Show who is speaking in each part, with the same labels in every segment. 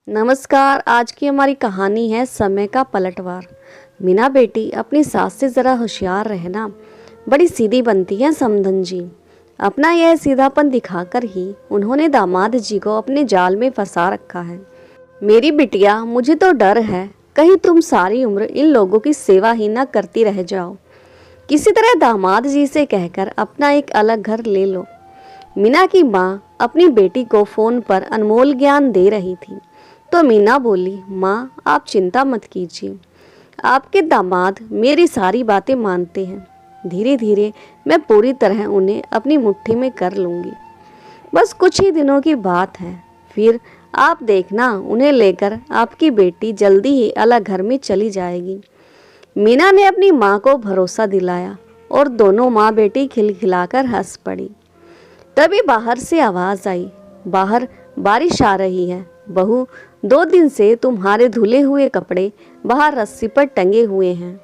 Speaker 1: नमस्कार। आज की हमारी कहानी है समय का पलटवार। मीना बेटी, अपनी सास से ज़रा होशियार रहना, बड़ी सीधी बनती है समधन जी। अपना यह सीधापन दिखाकर ही उन्होंने दामाद जी को अपने जाल में फंसा रखा है। मेरी बिटिया, मुझे तो डर है कहीं तुम सारी उम्र इन लोगों की सेवा ही ना करती रह जाओ। किसी तरह दामाद जी से कहकर अपना एक अलग घर ले लो। मीना की माँ अपनी बेटी को फोन पर अनमोल ज्ञान दे रही थी तो मीना बोली, माँ आप चिंता मत कीजिए, आपके दामाद मेरी सारी बातें मानते हैं। धीरे धीरे मैं पूरी तरह उन्हें अपनी मुट्ठी में कर लूँगी। बस कुछ ही दिनों की बात है, फिर आप देखना उन्हें लेकर आपकी बेटी जल्दी ही अलग घर में चली जाएगी। मीना ने अपनी माँ को भरोसा दिलाया और दोनों माँ बेटी खिलखिलाकर हंस पड़ी। तभी बाहर से आवाज़ आई, बाहर बारिश आ रही है बहू, 2 दिन से तुम्हारे धुले हुए कपड़े बाहर रस्सी पर टंगे हुए हैं,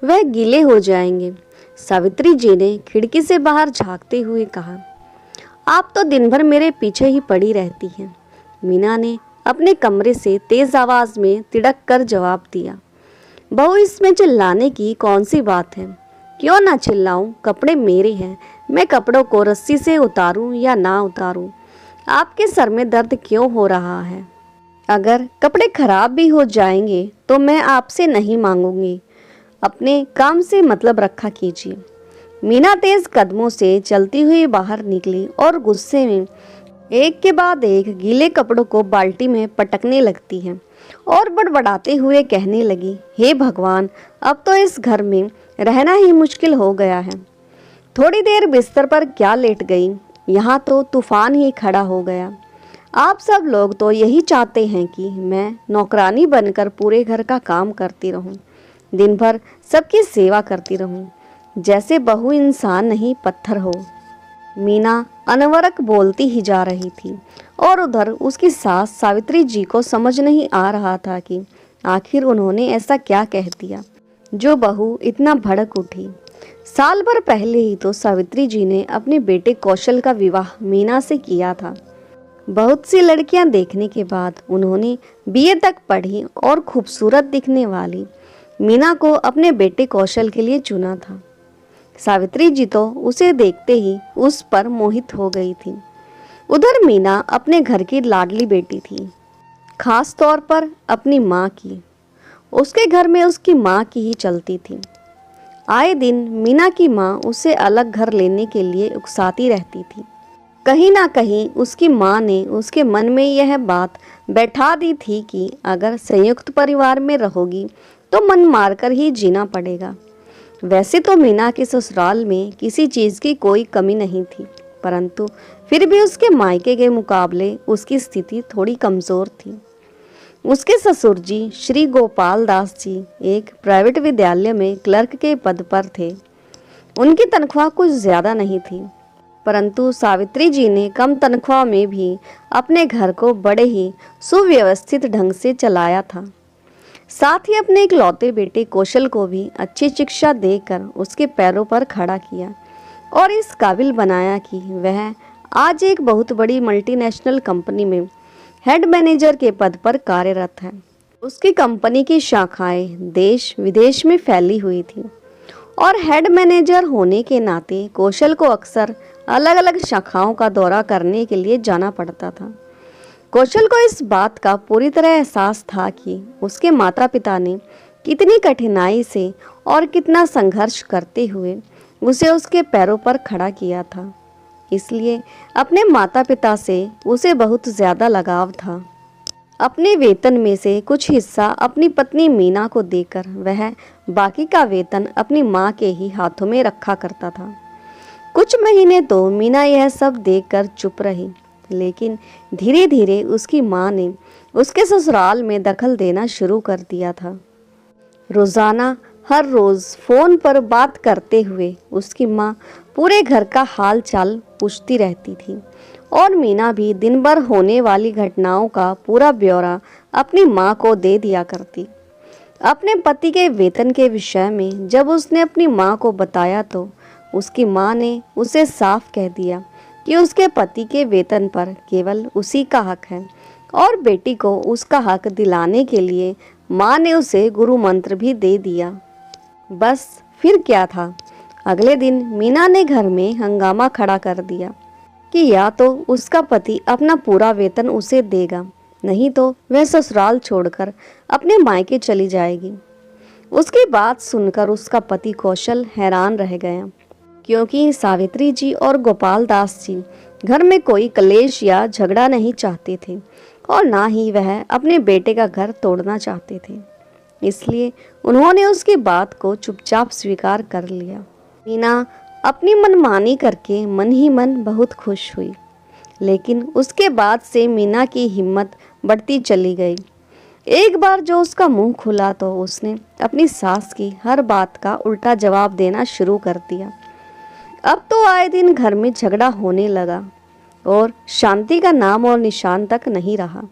Speaker 1: वह गीले हो जाएंगे। सावित्री जी ने खिड़की से बाहर झांकते हुए कहा। आप तो दिन भर मेरे पीछे ही पड़ी रहती हैं। मीना ने अपने कमरे से तेज आवाज में तिड़क कर जवाब दिया। बहू, इसमें चिल्लाने की कौन सी बात है? क्यों ना चिल्लाऊं, कपड़े मेरे हैं, मैं कपड़ों को रस्सी से उतारूं या ना उतारूं, आपके सर में दर्द क्यों हो रहा है? अगर कपड़े खराब भी हो जाएंगे तो मैं आपसे नहीं मांगूंगी, अपने काम से मतलब रखा कीजिए। मीना तेज कदमों से चलती हुई बाहर निकली और गुस्से में एक के बाद एक गीले कपड़ों को बाल्टी में पटकने लगती है और बड़बड़ाते हुए कहने लगी, हे भगवान, अब तो इस घर में रहना ही मुश्किल हो गया है। थोड़ी देर बिस्तर पर क्या लेट गई, यहाँ तो तूफान ही खड़ा हो गया। आप सब लोग तो यही चाहते हैं कि मैं नौकरानी बनकर पूरे घर का काम करती रहूं, दिन भर सबकी सेवा करती रहूं, जैसे बहू इंसान नहीं पत्थर हो। मीना अनवरत बोलती ही जा रही थी और उधर उसकी सास सावित्री जी को समझ नहीं आ रहा था कि आखिर उन्होंने ऐसा क्या कह दिया जो बहू इतना भड़क उठी। साल भर पहले ही तो सावित्री जी ने अपने बेटे कौशल का विवाह मीना से किया था। बहुत सी लड़कियां देखने के बाद उन्होंने बीए तक पढ़ी और खूबसूरत दिखने वाली मीना को अपने बेटे कौशल के लिए चुना था। सावित्री जी तो उसे देखते ही उस पर मोहित हो गई थी। उधर मीना अपने घर की लाडली बेटी थी, खास तौर पर अपनी माँ की। उसके घर में उसकी माँ की ही चलती थी। आए दिन मीना की माँ उसे अलग घर लेने के लिए उकसाती रहती थी। कहीं ना कहीं उसकी माँ ने उसके मन में यह बात बैठा दी थी कि अगर संयुक्त परिवार में रहोगी तो मन मारकर ही जीना पड़ेगा। वैसे तो मीना के ससुराल में किसी चीज़ की कोई कमी नहीं थी, परंतु फिर भी उसके मायके के मुकाबले उसकी स्थिति थोड़ी कमज़ोर थी। उसके ससुर जी श्री गोपाल दास जी एक प्राइवेट विद्यालय में क्लर्क के पद पर थे। उनकी तनख्वाह कुछ ज़्यादा नहीं थी, परंतु सावित्री जी ने कम तनख्वाह में भी अपने घर को बड़े ही सुव्यवस्थित ढंग से चलाया था। साथ ही अपने इकलौते बेटे कौशल को भी अच्छी शिक्षा देकर उसके पैरों पर खड़ा किया और इस काबिल बनाया कि वह आज एक बहुत बड़ी मल्टीनेशनल कंपनी में हेड मैनेजर के पद पर कार्यरत है। उसकी कंपनी की शाखाएं देश विदेश में फैली हुई थी और हेड मैनेजर होने के नाते कौशल को अक्सर अलग अलग शाखाओं का दौरा करने के लिए जाना पड़ता था। कौशल को इस बात का पूरी तरह एहसास था कि उसके माता पिता ने कितनी कठिनाई से और कितना संघर्ष करते हुए उसे उसके पैरों पर खड़ा किया था। इसलिए अपने माता पिता से उसे बहुत ज़्यादा लगाव था। अपने वेतन में से कुछ हिस्सा अपनी पत्नी मीना को देकर वह बाकी का वेतन अपनी माँ के ही हाथों में रखा करता था। कुछ महीने तो मीना यह सब देखकर चुप रही, लेकिन धीरे धीरे उसकी माँ ने उसके ससुराल में दखल देना शुरू कर दिया था। रोज़ाना हर रोज़ फ़ोन पर बात करते हुए उसकी माँ पूरे घर का हाल चाल पूछती रहती थी और मीना भी दिन भर होने वाली घटनाओं का पूरा ब्यौरा अपनी माँ को दे दिया करती। अपने पति के वेतन के विषय में जब उसने अपनी माँ को बताया तो उसकी माँ ने उसे साफ कह दिया कि उसके पति के वेतन पर केवल उसी का हक है, और बेटी को उसका हक दिलाने के लिए माँ ने उसे गुरु मंत्र भी दे दिया। बस फिर क्या था, अगले दिन मीना ने घर में हंगामा खड़ा कर दिया कि या तो उसका पति अपना पूरा वेतन उसे देगा, नहीं तो वह ससुराल छोड़कर अपने मायके चली जाएगी। उसकी बात सुनकर उसका पति कौशल हैरान रह गया, क्योंकि सावित्री जी और गोपाल दास जी घर में कोई कलेश या झगड़ा नहीं चाहते थे और ना ही वह अपने बेटे का घर तोड़ना चाहते थे। इसलिए उन्होंने उसकी बात को चुपचाप स्वीकार कर लिया। मीना अपनी मनमानी करके मन ही मन बहुत खुश हुई, लेकिन उसके बाद से मीना की हिम्मत बढ़ती चली गई। एक बार जो उसका मुंह खुला तो उसने अपनी सास की हर बात का उल्टा जवाब देना शुरू कर दिया। अब तो आए दिन घर में झगड़ा होने लगा और शांति का नाम और निशान तक नहीं रहा।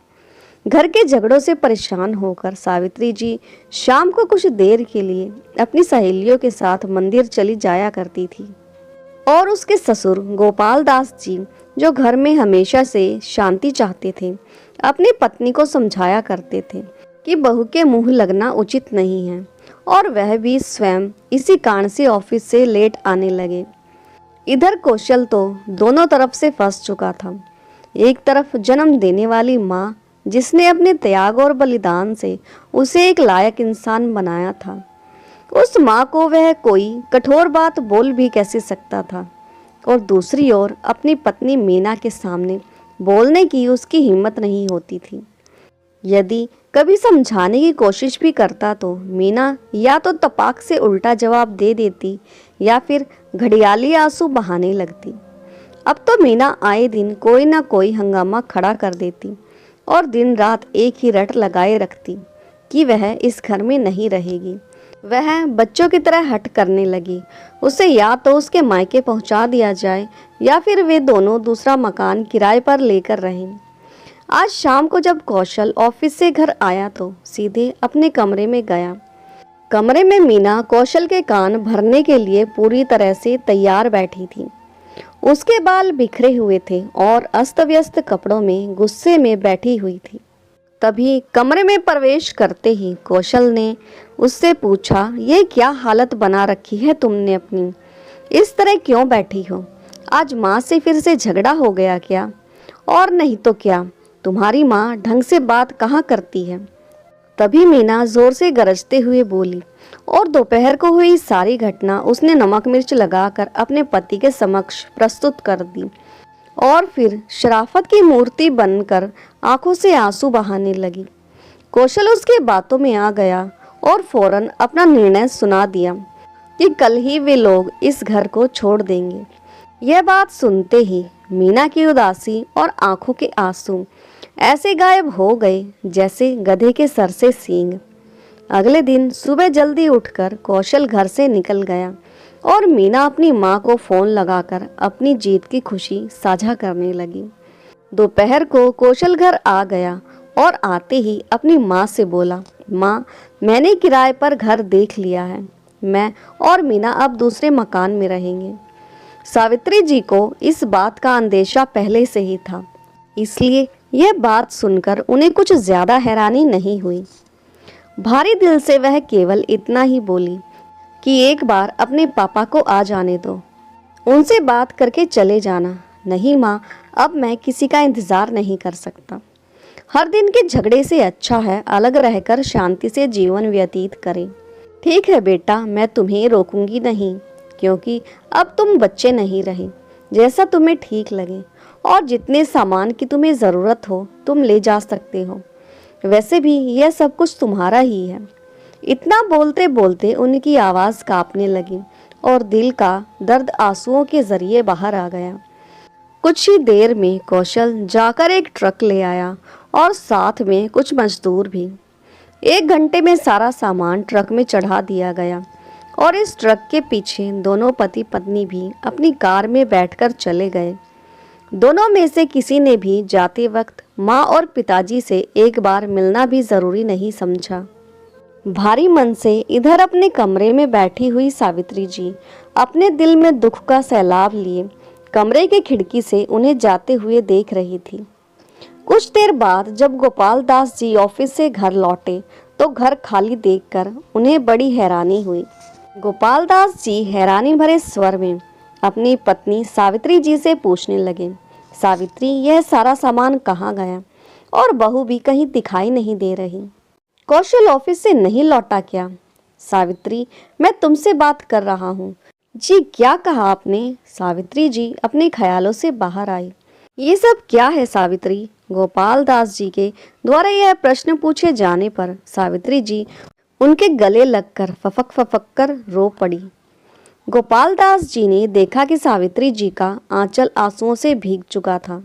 Speaker 1: घर के झगड़ों से परेशान होकर सावित्री जी शाम को कुछ देर के लिए अपनी सहेलियों के साथ मंदिर चली जाया करती थी और उसके ससुर गोपाल दास जी, जो घर में हमेशा से शांति चाहते थे, अपनी पत्नी को समझाया करते थे कि बहू के मुंह लगना उचित नहीं है और वह भी स्वयं इसी कारण से ऑफिस से लेट आने लगे। इधर कौशल तो दोनों तरफ से फंस चुका था। एक तरफ जन्म देने वाली माँ, जिसने अपने त्याग और बलिदान से उसे एक लायक इंसान बनाया था, उस माँ को वह कोई कठोर बात बोल भी कैसे सकता था, और दूसरी ओर अपनी पत्नी मीना के सामने बोलने की उसकी हिम्मत नहीं होती थी। यदि कभी समझाने की कोशिश भी करता तो मीना या तो तपाक से उल्टा जवाब दे देती या फिर घड़ियाली आंसू बहाने लगती। अब तो मीना आए दिन कोई ना कोई हंगामा खड़ा कर देती और दिन रात एक ही रट लगाए रखती कि वह इस घर में नहीं रहेगी। वह बच्चों की तरह हट करने लगी। उसे या तो उसके मायके पहुंचा दिया जाए या फिर वे दोनों दूसरा मकान किराए पर लेकर रहें। आज शाम को जब कौशल ऑफिस से घर आया तो सीधे अपने कमरे में गया। कमरे में मीना कौशल के कान भरने के लिए पूरी तरह से तैयार बैठी थी। उसके बाल बिखरे हुए थे और अस्त व्यस्त कपड़ों में गुस्से में बैठी हुई थी। तभी कमरे में प्रवेश करते ही कौशल ने उससे पूछा, ये क्या हालत बना रखी है तुमने अपनी? इस तरह क्यों बैठी हो? आज माँ से फिर से झगड़ा हो गया क्या? और नहीं तो क्या, तुम्हारी माँ ढंग से बात कहाँ करती है? तभी मीना जोर से गरजते हुए बोली और दोपहर को हुई सारी घटना उसने नमक मिर्च लगाकर अपने पति के समक्ष प्रस्तुत कर दी और फिर शराफत की मूर्ति बनकर आंखों से आंसू बहाने लगी। कौशल उसके बातों में आ गया और फौरन अपना निर्णय सुना दिया कि कल ही वे लोग इस घर को छोड़ देंगे। यह बात सुनते ही मीना की उदासी और आंखों के आंसू ऐसे गायब हो गए जैसे गधे के सर से सींग। अगले दिन सुबह जल्दी उठकर कौशल घर से निकल गया और मीना अपनी माँ को फोन लगाकर अपनी जीत की खुशी साझा करने लगी। दोपहर को कौशल घर आ गया और आते ही अपनी माँ से बोला, माँ, मैंने किराए पर घर देख लिया है। मैं और मीना अब दूसरे मकान में रहेंगे। सावित्री जी को इस बात का अंदेशा पहले से ही था, इसलिए यह बात सुनकर उन्हें कुछ ज्यादा हैरानी नहीं हुई। भारी दिल से वह केवल इतना ही बोली कि एक बार अपने पापा को आ जाने दो, उनसे बात करके चले जाना। नहीं माँ, अब मैं किसी का इंतज़ार नहीं कर सकता। हर दिन के झगड़े से अच्छा है अलग रहकर शांति से जीवन व्यतीत करें। ठीक है बेटा, मैं तुम्हें रोकूंगी नहीं, क्योंकि अब तुम बच्चे नहीं रहे। जैसा तुम्हें ठीक लगे और जितने सामान की तुम्हें ज़रूरत हो तुम ले जा सकते हो। वैसे भी यह सब कुछ तुम्हारा ही है। इतना बोलते बोलते उनकी आवाज़ कांपने लगी और दिल का दर्द आंसुओं के जरिए बाहर आ गया। कुछ ही देर में कौशल जाकर एक ट्रक ले आया और साथ में कुछ मजदूर भी। 1 घंटे में सारा सामान ट्रक में चढ़ा दिया गया और इस ट्रक के पीछे दोनों पति पत्नी भी अपनी कार में बैठकर चले गए। दोनों में से किसी ने भी जाते वक्त माँ और पिताजी से एक बार मिलना भी ज़रूरी नहीं समझा। भारी मन से इधर अपने कमरे में बैठी हुई सावित्री जी अपने दिल में दुख का सैलाब लिए कमरे की खिड़की से उन्हें जाते हुए देख रही थी। कुछ देर बाद जब गोपाल दास जी ऑफिस से घर लौटे तो घर खाली देखकर उन्हें बड़ी हैरानी हुई। गोपाल दास जी हैरानी भरे स्वर में अपनी पत्नी सावित्री जी से पूछने लगे, सावित्री, यह सारा सामान कहाँ गया और बहू भी कहीं दिखाई नहीं दे रही। कौशल ऑफिस से नहीं लौटा क्या? सावित्री, मैं तुमसे बात कर रहा हूँ। जी, क्या कहा आपने? सावित्री जी अपने ख्यालों से बाहर आई। ये सब क्या है सावित्री? गोपाल दास जी के द्वारा यह प्रश्न पूछे जाने पर सावित्री जी उनके गले लगकर फफक कर रो पड़ी। गोपाल दास जी ने देखा कि सावित्री जी का आंचल आंसुओं से भीग चुका था।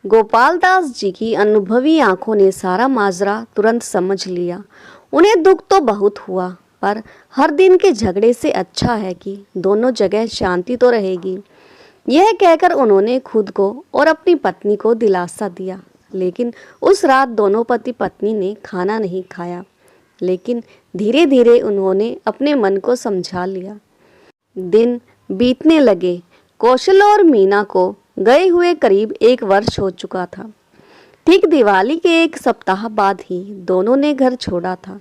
Speaker 1: गोपाल दास जी की अनुभवी आंखों ने सारा माजरा तुरंत समझ लिया। उन्हें दुख तो बहुत हुआ, पर हर दिन के झगड़े से अच्छा है कि दोनों जगह शांति तो रहेगी। यह कहकर उन्होंने खुद को और अपनी पत्नी को दिलासा दिया। लेकिन उस रात दोनों पति पत्नी ने खाना नहीं खाया, लेकिन धीरे धीरे उन्होंने अपने मन को समझा लिया। दिन बीतने लगे। कौशल और मीना को गए हुए करीब 1 वर्ष हो चुका था। ठीक दिवाली के 1 सप्ताह बाद ही दोनों ने घर छोड़ा था।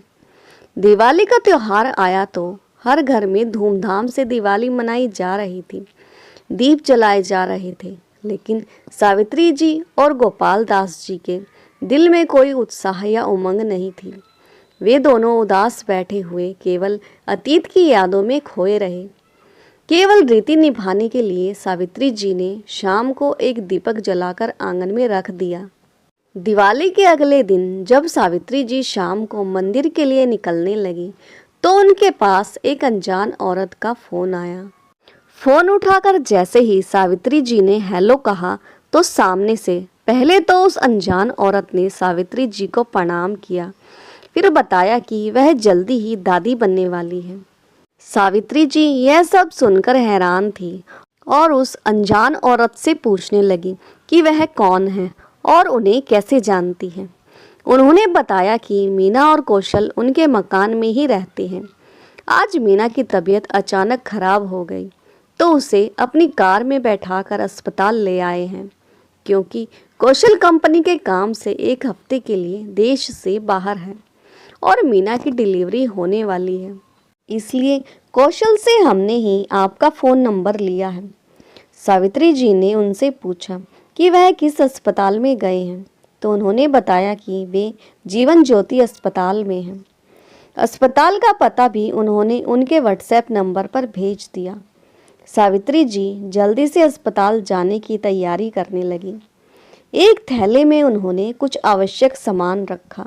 Speaker 1: दिवाली का त्योहार आया तो हर घर में धूमधाम से दिवाली मनाई जा रही थी, दीप जलाए जा रहे थे। लेकिन सावित्री जी और गोपाल दास जी के दिल में कोई उत्साह या उमंग नहीं थी। वे दोनों उदास बैठे हुए केवल अतीत की यादों में खोए रहे। केवल रीति निभाने के लिए सावित्री जी ने शाम को एक दीपक जलाकर आंगन में रख दिया। दिवाली के अगले दिन जब सावित्री जी शाम को मंदिर के लिए निकलने लगी तो उनके पास एक अनजान औरत का फोन आया। फोन उठाकर जैसे ही सावित्री जी ने हेलो कहा तो सामने से पहले तो उस अनजान औरत ने सावित्री जी को प्रणाम किया, फिर बताया कि वह जल्दी ही दादी बनने वाली है। सावित्री जी यह सब सुनकर हैरान थी और उस अनजान औरत से पूछने लगी कि वह कौन है और उन्हें कैसे जानती है। उन्होंने बताया कि मीना और कौशल उनके मकान में ही रहते हैं। आज मीना की तबीयत अचानक खराब हो गई तो उसे अपनी कार में बैठाकर अस्पताल ले आए हैं, क्योंकि कौशल कंपनी के काम से 1 हफ्ते के लिए देश से बाहर है और मीना की डिलीवरी होने वाली है। इसलिए कौशल से हमने ही आपका फ़ोन नंबर लिया है। सावित्री जी ने उनसे पूछा कि वह किस अस्पताल में गए हैं तो उन्होंने बताया कि वे जीवन ज्योति अस्पताल में हैं। अस्पताल का पता भी उन्होंने उनके व्हाट्सएप नंबर पर भेज दिया। सावित्री जी जल्दी से अस्पताल जाने की तैयारी करने लगी। एक थैले में उन्होंने कुछ आवश्यक सामान रखा।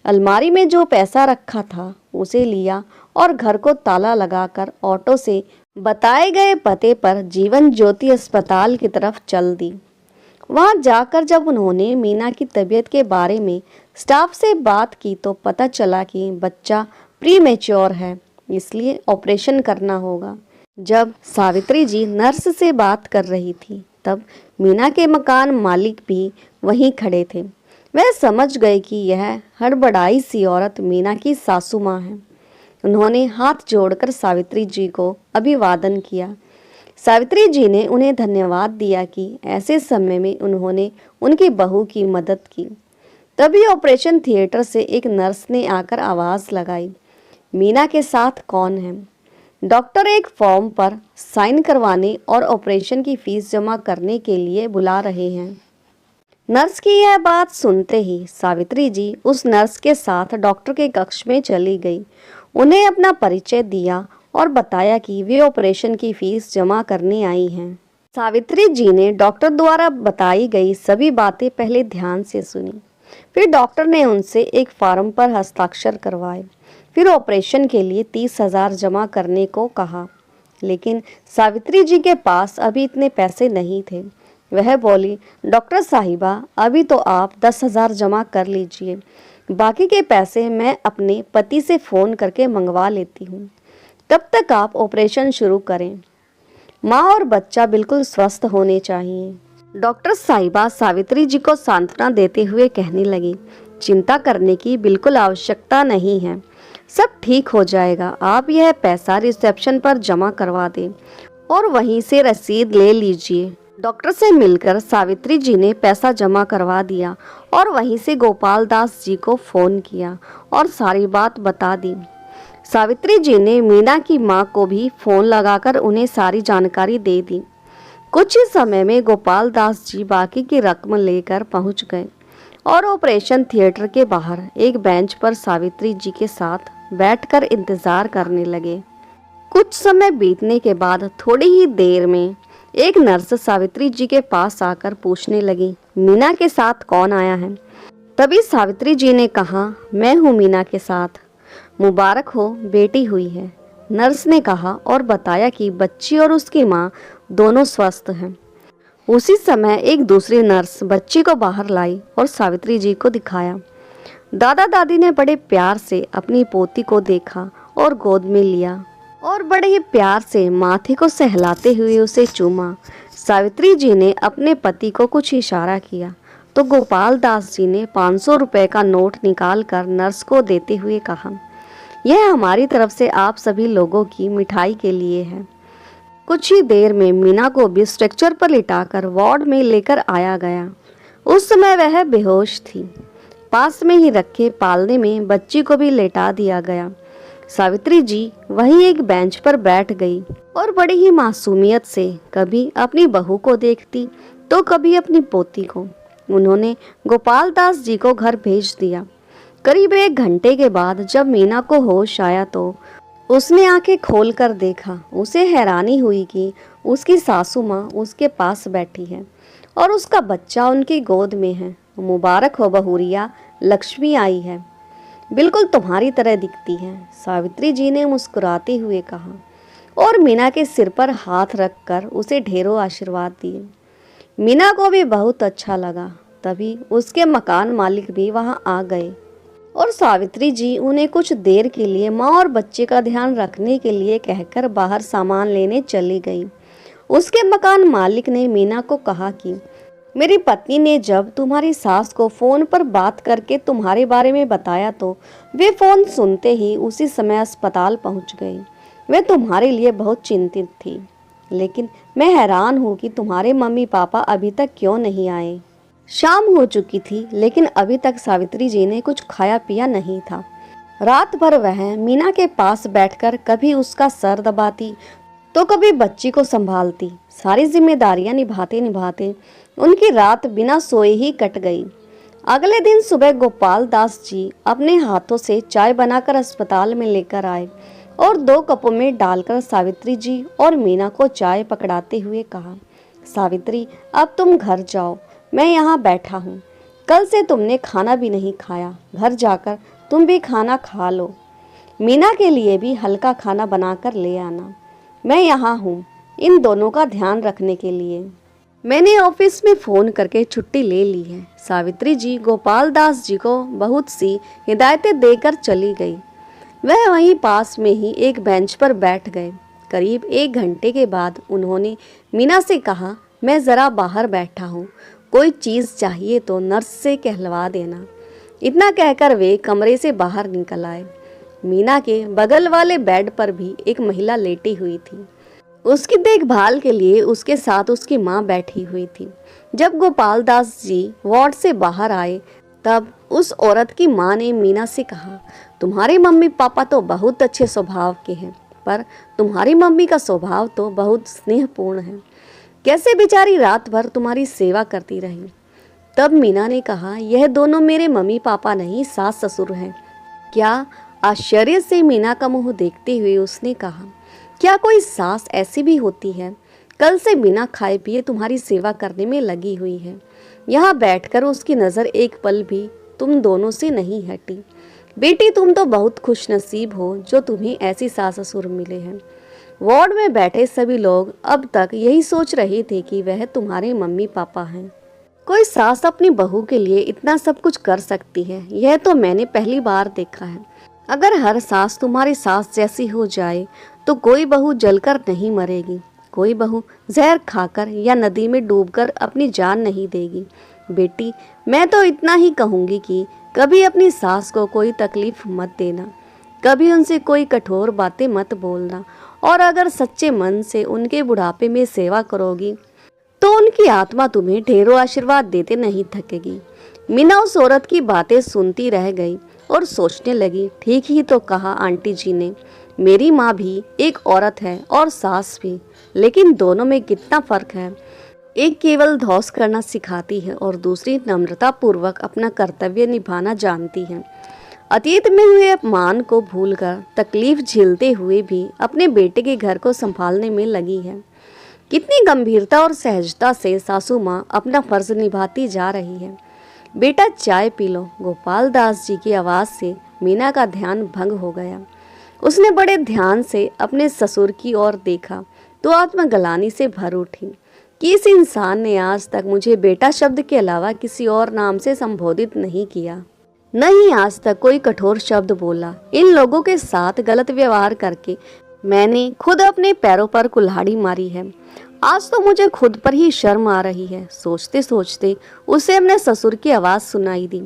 Speaker 1: अलमारी में जो पैसा रखा था उसे लिया और घर को ताला लगाकर ऑटो से बताए गए पते पर जीवन ज्योति अस्पताल की तरफ चल दी। वहां जाकर जब उन्होंने मीना की तबीयत के बारे में स्टाफ से बात की तो पता चला कि बच्चा प्रीमेच्योर है, इसलिए ऑपरेशन करना होगा। जब सावित्री जी नर्स से बात कर रही थी तब मीना के मकान मालिक भी वहीं खड़े थे। वह समझ गए कि यह हड़बड़ाई सी औरत मीना की सासू माँ है। उन्होंने हाथ जोड़कर सावित्री जी को अभिवादन किया। सावित्री जी ने उन्हें धन्यवाद दिया कि ऐसे समय में उन्होंने उनकी बहू की मदद की। तभी ऑपरेशन थिएटर से एक नर्स ने आकर आवाज़ लगाई, मीना के साथ कौन है? डॉक्टर एक फॉर्म पर साइन करवाने और ऑपरेशन की फीस जमा करने के लिए बुला रहे हैं। नर्स की यह बात सुनते ही सावित्री जी उस नर्स के साथ डॉक्टर के कक्ष में चली गई। उन्हें अपना परिचय दिया और बताया कि वे ऑपरेशन की फीस जमा करने आई हैं। सावित्री जी ने डॉक्टर द्वारा बताई गई सभी बातें पहले ध्यान से सुनी। फिर डॉक्टर ने उनसे एक फॉर्म पर हस्ताक्षर करवाए। फिर ऑपरेशन के लिए 30,000 जमा करने को कहा। लेकिन सावित्री जी के पास अभी इतने पैसे नहीं थे। वह बोली, डॉक्टर साहिबा, अभी तो आप 10,000 जमा कर लीजिए, बाकी के पैसे मैं अपने पति से फ़ोन करके मंगवा लेती हूँ। तब तक आप ऑपरेशन शुरू करें। माँ और बच्चा बिल्कुल स्वस्थ होने चाहिए। डॉक्टर साहिबा सावित्री जी को सांत्वना देते हुए कहने लगी, चिंता करने की बिल्कुल आवश्यकता नहीं है, सब ठीक हो जाएगा। आप यह पैसा रिसेप्शन पर जमा करवा दें और वहीं से रसीद ले लीजिए। डॉक्टर से मिलकर सावित्री जी ने पैसा जमा करवा दिया और वहीं से गोपाल दास जी को फोन किया और सारी बात बता दी। सावित्री जी ने मीना की मां को भी फोन लगाकर उन्हें सारी जानकारी दे दी। कुछ ही समय में गोपाल दास जी बाकी की रकम लेकर पहुंच गए और ऑपरेशन थिएटर के बाहर एक बेंच पर सावित्री जी के साथ बैठकर इंतजार करने लगे। कुछ समय बीतने के बाद थोड़ी ही देर में एक नर्स सावित्री जी के पास आकर पूछने लगी, मीना के साथ कौन आया है? तभी सावित्री जी ने कहा, मैं हूँ मीना के साथ। मुबारक हो, बेटी हुई है, नर्स ने कहा और बताया कि बच्ची और उसकी माँ दोनों स्वस्थ हैं। उसी समय एक दूसरी नर्स बच्ची को बाहर लाई और सावित्री जी को दिखाया। दादा दादी ने बड़े प्यार से अपनी पोती को देखा और गोद में लिया और बड़े ही प्यार से माथे को सहलाते हुए उसे चूमा। सावित्री जी ने अपने पति को कुछ इशारा किया तो गोपाल दास जी ने 500 रुपए का नोट निकालकर नर्स को देते हुए कहा, यह हमारी तरफ से आप सभी लोगों की मिठाई के लिए है। कुछ ही देर में मीना को भी स्ट्रेचर पर लिटाकर वार्ड में लेकर आया गया। उस समय वह बेहोश थी। पास में ही रखे पालने में बच्ची को भी लेटा दिया गया। सावित्री जी वहीं एक बेंच पर बैठ गई और बड़ी ही मासूमियत से कभी अपनी बहू को देखती तो कभी अपनी पोती को। उन्होंने गोपाल दास जी को घर भेज दिया। करीब 1 घंटे के बाद जब मीना को होश आया तो उसने आंखें खोलकर देखा। उसे हैरानी हुई कि उसकी सासू माँ उसके पास बैठी है और उसका बच्चा उनकी गोद में है। मुबारक हो बहुरिया, लक्ष्मी आई है, बिल्कुल तुम्हारी तरह दिखती है, सावित्री जी ने मुस्कुराते हुए कहा और मीना के सिर पर हाथ रखकर उसे ढेरों आशीर्वाद दिए। मीना को भी बहुत अच्छा लगा। तभी उसके मकान मालिक भी वहां आ गए और सावित्री जी उन्हें कुछ देर के लिए माँ और बच्चे का ध्यान रखने के लिए कहकर बाहर सामान लेने चली गई। उसके मकान मालिक ने मीना को कहा कि मेरी पत्नी ने जब तुम्हारी सास को फोन पर बात करके तुम्हारे बारे में बताया तो वे फोन सुनते ही उसी समय अस्पताल पहुंच गई। वे तुम्हारे लिए बहुत चिंतित थी, लेकिन मैं हैरान हूँ कि तुम्हारे मम्मी पापा अभी तक क्यों नहीं आए। शाम हो चुकी थी लेकिन अभी तक सावित्री जी ने कुछ खाया पिया नहीं था। रात भर वह मीना के पास बैठकर कभी उसका सर दबाती तो कभी बच्ची को संभालती। सारी जिम्मेदारियां निभाते निभाते उनकी रात बिना सोए ही कट गई। अगले दिन सुबह गोपाल दास जी अपने हाथों से चाय बनाकर अस्पताल में लेकर आए और 2 कपों में डालकर सावित्री जी और मीना को चाय पकड़ाते हुए कहा, सावित्री अब तुम घर जाओ, मैं यहाँ बैठा हूँ। कल से तुमने खाना भी नहीं खाया, घर जाकर तुम भी खाना खा लो। मीना के लिए भी हल्का खाना बनाकर ले आना। मैं यहाँ हूँ इन दोनों का ध्यान रखने के लिए। मैंने ऑफिस में फ़ोन करके छुट्टी ले ली है। सावित्री जी गोपाल दास जी को बहुत सी हिदायतें देकर चली गई। वह वहीं पास में ही एक बेंच पर बैठ गए। करीब 1 घंटे के बाद उन्होंने मीना से कहा, मैं ज़रा बाहर बैठा हूँ, कोई चीज़ चाहिए तो नर्स से कहलवा देना। इतना कहकर वे कमरे से बाहर निकल आए। मीना के बगल वाले बेड पर भी एक महिला लेटी हुई थी। उसकी देखभाल के लिए उसके साथ उसकी माँ बैठी हुई थी। जब गोपाल दास जी वार्ड से बाहर आए तब उस औरत की माँ ने मीना से कहा, तुम्हारे मम्मी पापा तो बहुत अच्छे स्वभाव के हैं, पर तुम्हारी मम्मी का स्वभाव तो बहुत स्नेहपूर्ण है। कैसे बेचारी रात भर तुम्हारी सेवा करती रही। तब मीना ने कहा, यह दोनों मेरे मम्मी पापा नहीं, सास ससुर हैं। क्या? आश्चर्य से मीना का मुंह देखते हुए उसने कहा, क्या कोई सास ऐसी भी होती है? कल से बिना खाए पिए तुम्हारी सेवा करने में लगी हुई है। यहाँ बैठकर उसकी नज़र एक पल भी तुम दोनों से नहीं हटी। बेटी तुम तो बहुत खुशनसीब हो जो तुम्हें ऐसी सास ससुर मिले हैं। वार्ड में बैठे सभी लोग अब तक यही सोच रहे थे कि वह तुम्हारे मम्मी पापा हैं। कोई सास अपनी बहू के लिए इतना सब कुछ कर सकती है, यह तो मैंने पहली बार देखा है। अगर हर सास तुम्हारी सास जैसी हो जाए तो कोई बहू जलकर नहीं मरेगी, कोई बहू जहर खाकर या नदी में डूबकर अपनी जान नहीं देगी। बेटी मैं तो इतना ही कहूँगी कि कभी अपनी सास को कोई तकलीफ मत देना, कभी उनसे कोई कठोर बातें मत बोलना, और अगर सच्चे मन से उनके बुढ़ापे में सेवा करोगी तो उनकी आत्मा तुम्हें ढेरों आशीर्वाद देते नहीं थकेगी। मीना उस औरत की बातें सुनती रह गई और सोचने लगी, ठीक ही तो कहा आंटी जी ने। मेरी माँ भी एक औरत है और सास भी, लेकिन दोनों में कितना फर्क है। एक केवल धौस करना सिखाती है और दूसरी नम्रता पूर्वक अपना कर्तव्य निभाना जानती है। अतीत में हुए अपमान को भूलकर तकलीफ झेलते हुए भी अपने बेटे के घर को संभालने में लगी है। कितनी गंभीरता और सहजता से सासू माँ अपना फर्ज निभाती जा रही है। बेटा चाय पी लो। गोपाल दास जी की आवाज़ से मीना का ध्यान भंग हो गया। उसने बड़े ध्यान से अपने ससुर की ओर देखा तो आत्मग्लानि से भर उठी कि इस इंसान ने आज तक मुझे बेटा शब्द के अलावा किसी और नाम से संबोधित नहीं किया, न ही आज तक कोई कठोर शब्द बोला। इन लोगों के साथ गलत व्यवहार करके मैंने खुद अपने पैरों पर कुल्हाड़ी मारी है। आज तो मुझे खुद पर ही शर्म आ रही है। सोचते सोचते उसे अपने ससुर की आवाज़ सुनाई दी।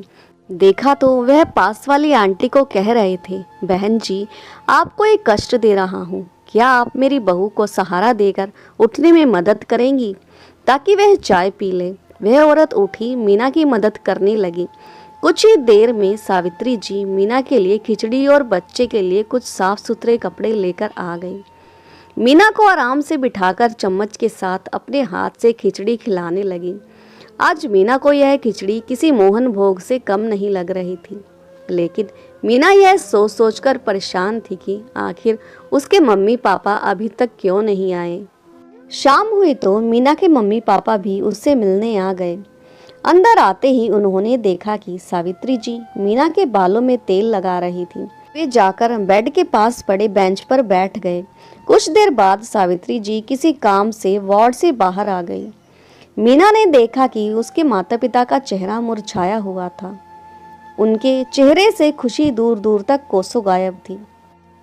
Speaker 1: देखा तो वह पास वाली आंटी को कह रहे थे, बहन जी आपको एक कष्ट दे रहा हूँ, क्या आप मेरी बहू को सहारा देकर उठने में मदद करेंगी ताकि वह चाय पी ले। वह औरत उठी, मीना की मदद करने लगी। कुछ ही देर में सावित्री जी मीना के लिए खिचड़ी और बच्चे के लिए कुछ साफ सुथरे कपड़े लेकर आ गई। मीना को आराम से बिठाकर चम्मच के साथ अपने हाथ से खिचड़ी खिलाने लगी। आज मीना को यह खिचड़ी किसी मोहन भोग से कम नहीं लग रही थी, लेकिन मीना यह सोच सोचकर परेशान थी कि आखिर उसके मम्मी पापा अभी तक क्यों नहीं आए। शाम हुई तो मीना के मम्मी पापा भी उससे मिलने आ गए। अंदर आते ही उन्होंने देखा कि सावित्री जी मीना के बालों में तेल लगा रही थी। वे जाकर बेड के पास पड़े बेंच पर बैठ गए। कुछ देर बाद सावित्री जी किसी काम से वार्ड से बाहर आ गई। मीना ने देखा कि उसके माता पिता का चेहरा मुरझाया हुआ था। उनके चेहरे से खुशी दूर दूर तक कोसों गायब थी।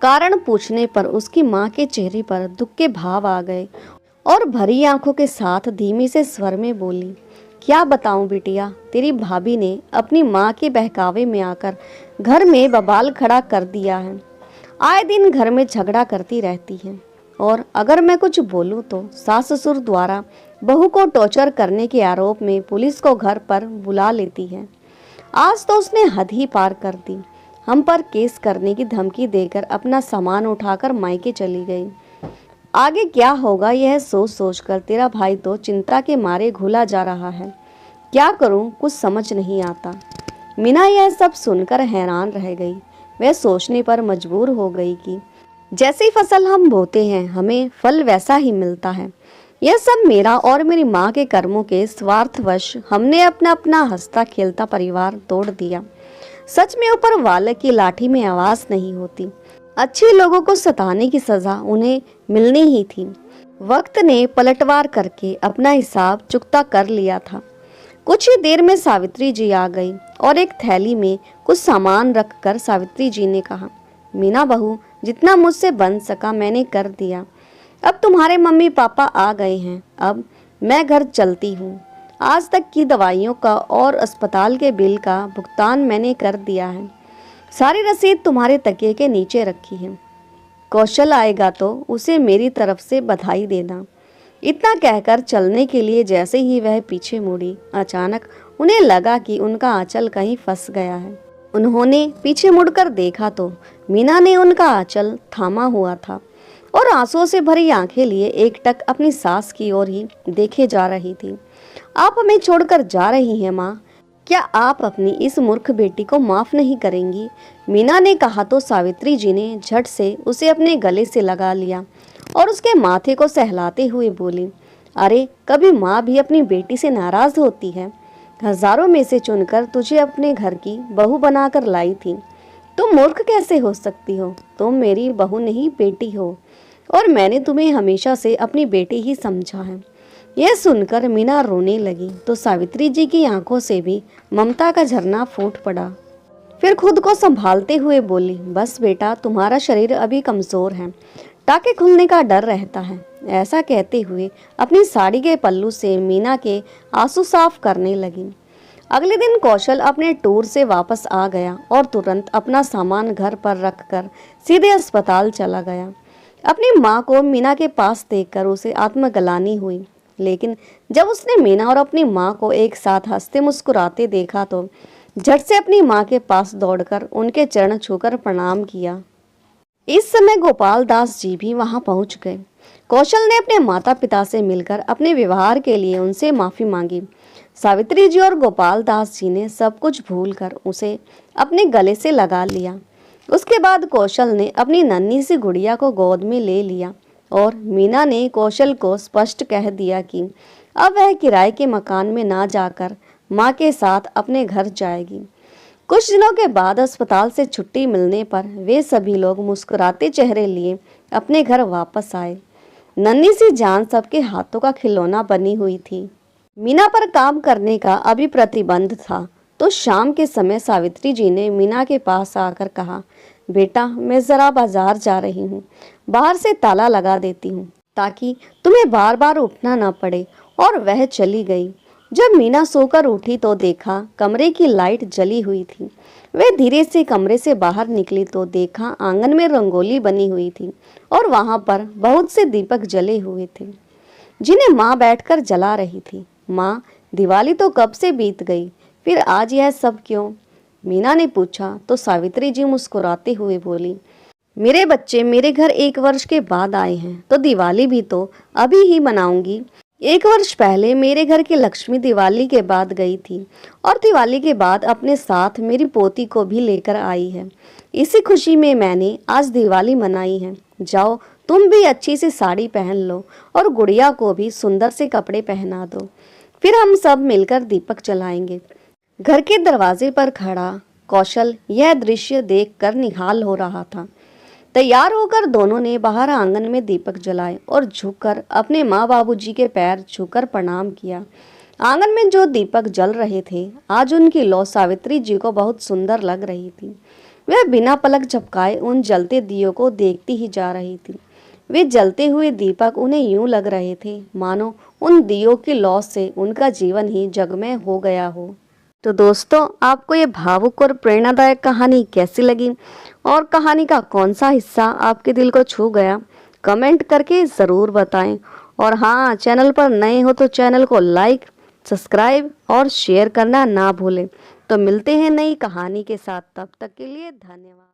Speaker 1: कारण पूछने पर उसकी माँ के चेहरे पर दुख के भाव आ गए और भरी आंखों के साथ धीमे से स्वर में बोली, क्या बताऊं बिटिया, तेरी भाभी ने अपनी माँ के बहकावे में आकर घर में बवाल खड़ा कर दिया है। आए दिन घर में झगड़ा करती रहती है और अगर मैं कुछ बोलूं तो सास ससुर द्वारा बहू को टॉर्चर करने के आरोप में पुलिस को घर पर बुला लेती है। आज तो उसने हद ही पार कर दी। हम पर केस करने की धमकी देकर अपना सामान उठाकर मायके चली गई। आगे क्या होगा यह सोच सोचकर तेरा भाई तो चिंता के मारे घुला जा रहा है। क्या करूं, कुछ समझ नहीं आता। मीना यह सब सुनकर हैरान रह गई। वह सोचने पर मजबूर हो गई कि जैसी फसल हम बोते हैं हमें फल वैसा ही मिलता है। यह सब मेरा और मेरी माँ के कर्मों के स्वार्थवश हमने अपना अपना हंसता खेलता परिवार तोड़ दिया। सच में ऊपर वाले की लाठी में आवाज नहीं होती। अच्छे लोगों को सताने की सजा उन्हें मिलनी ही थी। वक्त ने पलटवार करके अपना हिसाब चुकता कर लिया था। कुछ ही देर में सावित्री जी आ गई और एक थैली में कुछ सामान रखकर सावित्री जी ने कहा, मीना बहू जितना मुझसे बन सका मैंने कर दिया। अब तुम्हारे मम्मी पापा आ गए हैं, अब मैं घर चलती हूँ। आज तक की दवाइयों का और अस्पताल के बिल का भुगतान मैंने कर दिया है। सारी रसीद तुम्हारे तकिए के नीचे रखी है। कौशल आएगा तो उसे मेरी तरफ से बधाई देना। इतना कहकर चलने के लिए जैसे ही वह पीछे मुड़ी, अचानक उन्हें लगा कि उनका आंचल कहीं फंस गया है। उन्होंने पीछे मुड़कर देखा तो मीना ने उनका आंचल थामा हुआ था और आंसुओं से भरी आंखें लिए एकटक अपनी सास की ओर ही देखे जा रही थी। आप हमें छोड़कर जा रही हैं माँ, क्या आप अपनी इस मूर्ख बेटी को माफ नहीं करेंगी? मीना ने कहा तो सावित्री जी ने झट से उसे अपने गले से लगा लिया और उसके माथे को सहलाते हुए बोली, अरे कभी माँ भी अपनी बेटी से नाराज होती है। हजारों में से चुनकर तुझे अपने घर की बहू बनाकर लाई थी। तुम मूर्ख कैसे हो सकती हो? तुम मेरी बहू नहीं बेटी हो और मैंने तुम्हें हमेशा से अपनी बेटी ही समझा है। यह सुनकर मीना रोने लगी तो सावित्री जी की आंखों से भी ममता का झरना फूट पड़ा। फिर खुद को संभालते हुए बोली, बस बेटा तुम्हारा शरीर अभी कमजोर है, टाके खुलने का डर रहता है। ऐसा कहते हुए अपनी साड़ी के पल्लू से मीना के आंसू साफ करने लगी। अगले दिन कौशल अपने टूर से वापस आ गया और तुरंत अपना सामान घर पर रखकर सीधे अस्पताल चला गया। अपनी माँ को मीना के पास देखकर उसे आत्मग्लानि हुई। लेकिन जब उसने मीना और अपनी माँ को एक साथ हंसते मुस्कुराते देखा तो झट से अपनी माँ के पास दौड़कर उनके चरण छूकर प्रणाम किया। इस समय गोपाल दास जी भी वहां पहुंच गए। कौशल ने अपने माता पिता से मिलकर अपने व्यवहार के लिए उनसे माफी मांगी। सावित्री जी और गोपाल दास जी ने सब कुछ भूलकर उसे अपने गले से लगा लिया। उसके बाद कौशल ने अपनी नन्ही सी गुड़िया को गोद में ले लिया और मीना ने कौशल को स्पष्ट कह दिया कि अब वह किराए के मकान में ना जाकर माँ के साथ अपने घर जाएगी। कुछ दिनों के बाद अस्पताल से छुट्टी मिलने पर वे सभी लोग मुस्कुराते चेहरे लिए अपने घर वापस आए। नन्ही सी जान सबके हाथों का खिलौना बनी हुई थी। मीना पर काम करने का अभी प्रतिबंध था तो शाम के समय सावित्री जी ने मीना के पास आकर कहा, बेटा मैं जरा बाजार जा रही हूँ, बाहर से ताला लगा देती हूँ ताकि तुम्हें बार बार उठना ना पड़े। और वह चली गई। जब मीना सोकर उठी तो देखा कमरे की लाइट जली हुई थी। वह धीरे से कमरे से बाहर निकली तो देखा आंगन में रंगोली बनी हुई थी और वहां पर बहुत से दीपक जले हुए थे जिन्हें माँ बैठकर जला रही थी। माँ, दिवाली तो कब से बीत गई, फिर आज यह सब क्यों? मीना ने पूछा तो सावित्री जी मुस्कुराते हुए बोली, मेरे बच्चे मेरे घर 1 वर्ष के बाद आए हैं तो दिवाली भी तो अभी ही मनाऊंगी। 1 वर्ष पहले मेरे घर की लक्ष्मी दिवाली के बाद गई थी और दिवाली के बाद अपने साथ मेरी पोती को भी लेकर आई है। इसी खुशी में मैंने आज दिवाली मनाई है। जाओ तुम भी अच्छी सी साड़ी पहन लो और गुड़िया को भी सुंदर से कपड़े पहना दो, फिर हम सब मिलकर दीपक जलाएंगे। घर के दरवाजे पर खड़ा कौशल यह दृश्य देखकर निहाल हो रहा था। तैयार होकर दोनों ने बाहर आंगन में दीपक जलाए और झुककर अपने माँ बाबूजी के पैर छूकर प्रणाम किया। आंगन में जो दीपक जल रहे थे आज उनकी लौ सावित्री जी को बहुत सुंदर लग रही थी। वह बिना पलक झपकाए उन जलते दियों को देखती ही जा रही थी। वे जलते हुए दीपक उन्हें यूं लग रहे थे मानो उन दियों की लौ से उनका जीवन ही जगमय हो गया हो। तो दोस्तों, आपको ये भावुक और प्रेरणादायक कहानी कैसी लगी और कहानी का कौन सा हिस्सा आपके दिल को छू गया, कमेंट करके ज़रूर बताएं। और हाँ, चैनल पर नए हो तो चैनल को लाइक, सब्सक्राइब और शेयर करना ना भूलें। तो मिलते हैं नई कहानी के साथ, तब तक के लिए धन्यवाद।